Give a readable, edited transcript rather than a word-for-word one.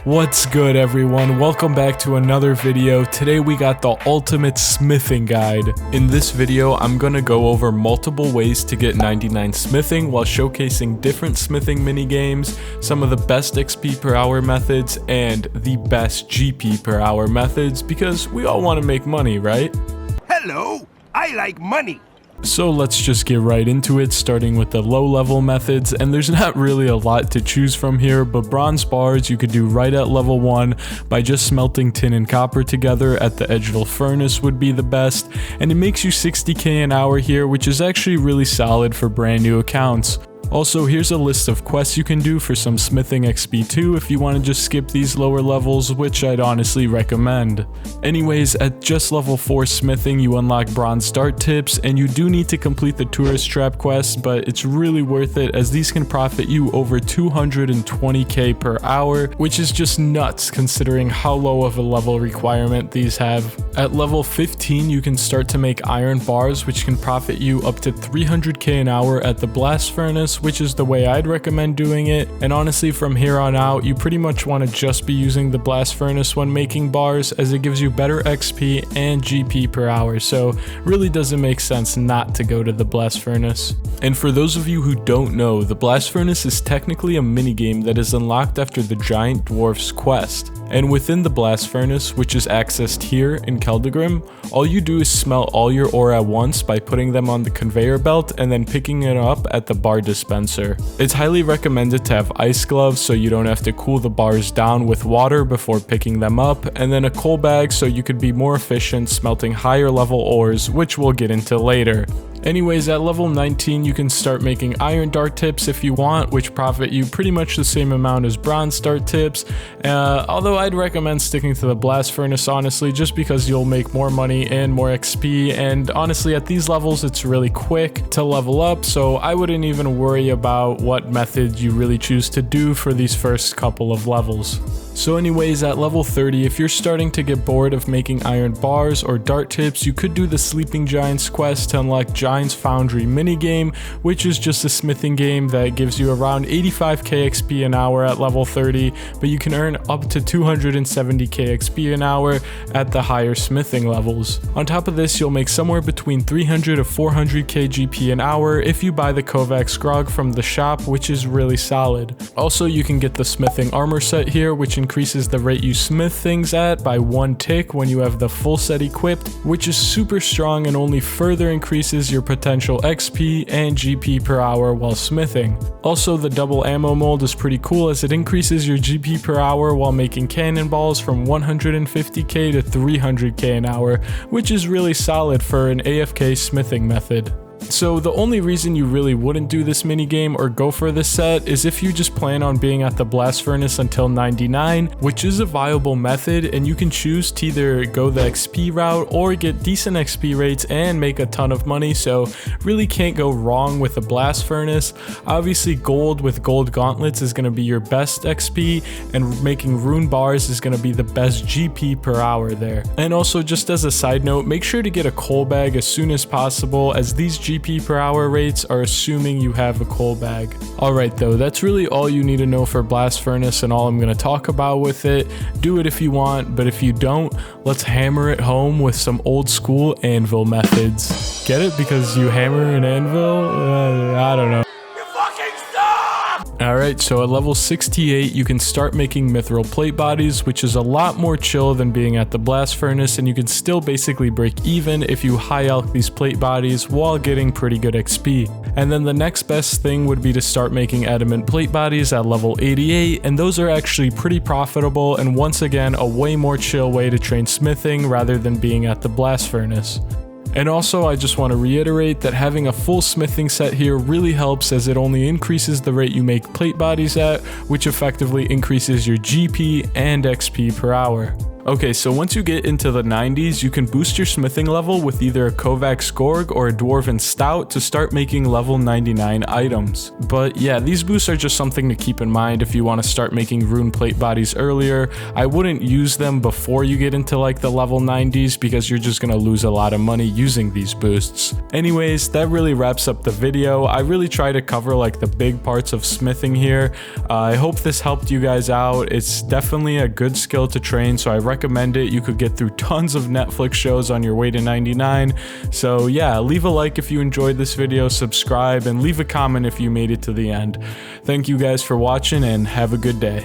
What's good, everyone? Welcome back to another video. Today we got the ultimate smithing guide. In this video, I'm gonna go over multiple ways to get 99 smithing while showcasing different smithing mini games, some of the best XP per hour methods, and the best GP per hour methods, because we all want to make money, right? Hello, I like money. So let's just get right into it, starting with the low level methods, and there's not really a lot to choose from here, but bronze bars you could do right at level 1 by just smelting tin and copper together at the Edgeville furnace would be the best, and it makes you 60k an hour here, which is actually really solid for brand new accounts. Also, here's a list of quests you can do for some smithing XP too if you want to just skip these lower levels, which I'd honestly recommend. Anyways, at just level 4 smithing you unlock bronze dart tips, and you do need to complete the tourist trap quest, but it's really worth it as these can profit you over 220k per hour, which is just nuts considering how low of a level requirement these have. At level 15 you can start to make iron bars, which can profit you up to 300k an hour at the blast furnace, which is the way I'd recommend doing it. And honestly, from here on out, you pretty much want to just be using the blast furnace when making bars, as it gives you better XP and GP per hour, so really doesn't make sense not to go to the blast furnace. And for those of you who don't know, the blast furnace is technically a minigame that is unlocked after the giant dwarfs quest. And within the blast furnace, which is accessed here in Keldegrim, all you do is smelt all your ore at once by putting them on the conveyor belt and then picking it up at the bar dispenser. It's highly recommended to have ice gloves so you don't have to cool the bars down with water before picking them up, and then a coal bag so you could be more efficient smelting higher level ores, which we'll get into later. Anyways, at level 19 you can start making iron dart tips if you want, which profit you pretty much the same amount as bronze dart tips, although I'd recommend sticking to the blast furnace honestly, just because you'll make more money and more XP, and honestly at these levels it's really quick to level up, so I wouldn't even worry about what method you really choose to do for these first couple of levels. So anyways, at level 30, if you're starting to get bored of making iron bars or dart tips, you could do the Sleeping Giants quest to unlock Giants Foundry minigame, which is just a smithing game that gives you around 85k XP an hour at level 30, but you can earn up to 270k XP an hour at the higher smithing levels. On top of this, you'll make somewhere between 300 to 400k GP an hour if you buy the Kovacs grog from the shop, which is really solid. Also, you can get the smithing armor set here, which increases the rate you smith things at by 1 tick when you have the full set equipped, which is super strong and only further increases your potential XP and GP per hour while smithing. Also, the double ammo mold is pretty cool as it increases your GP per hour while making cannonballs from 150k to 300k an hour, which is really solid for an AFK smithing method. So the only reason you really wouldn't do this minigame or go for this set is if you just plan on being at the blast furnace until 99, which is a viable method, and you can choose to either go the XP route or get decent XP rates and make a ton of money, so really can't go wrong with the blast furnace. Obviously gold with gold gauntlets is going to be your best XP, and making rune bars is going to be the best GP per hour there. And also, just as a side note, make sure to get a coal bag as soon as possible, as these GP per hour rates are assuming you have a coal bag. Alright though, that's really all you need to know for blast furnace and all I'm going to talk about with it. Do it if you want, but if you don't, let's hammer it home with some old school anvil methods. Get it? Because you hammer an anvil? I don't know. Alright, so at level 68 you can start making mithril plate bodies, which is a lot more chill than being at the blast furnace, and you can still basically break even if you high alch these plate bodies while getting pretty good XP. And then the next best thing would be to start making adamant plate bodies at level 88, and those are actually pretty profitable and once again a way more chill way to train smithing rather than being at the blast furnace. And also, I just want to reiterate that having a full smithing set here really helps, as it only increases the rate you make plate bodies at, which effectively increases your GP and XP per hour. Okay, so once you get into the 90s, you can boost your smithing level with either a Kovac Skorg or a Dwarven Stout to start making level 99 items. But yeah, these boosts are just something to keep in mind if you want to start making rune plate bodies earlier. I wouldn't use them before you get into like the level 90s because you're just gonna lose a lot of money using these boosts. Anyways, that really wraps up the video. I really try to cover like the big parts of smithing here. I hope this helped you guys out. It's definitely a good skill to train, so I recommend it. You could get through tons of Netflix shows on your way to 99. So yeah, leave a like if you enjoyed this video, subscribe, and leave a comment if you made it to the end. Thank you guys for watching and have a good day.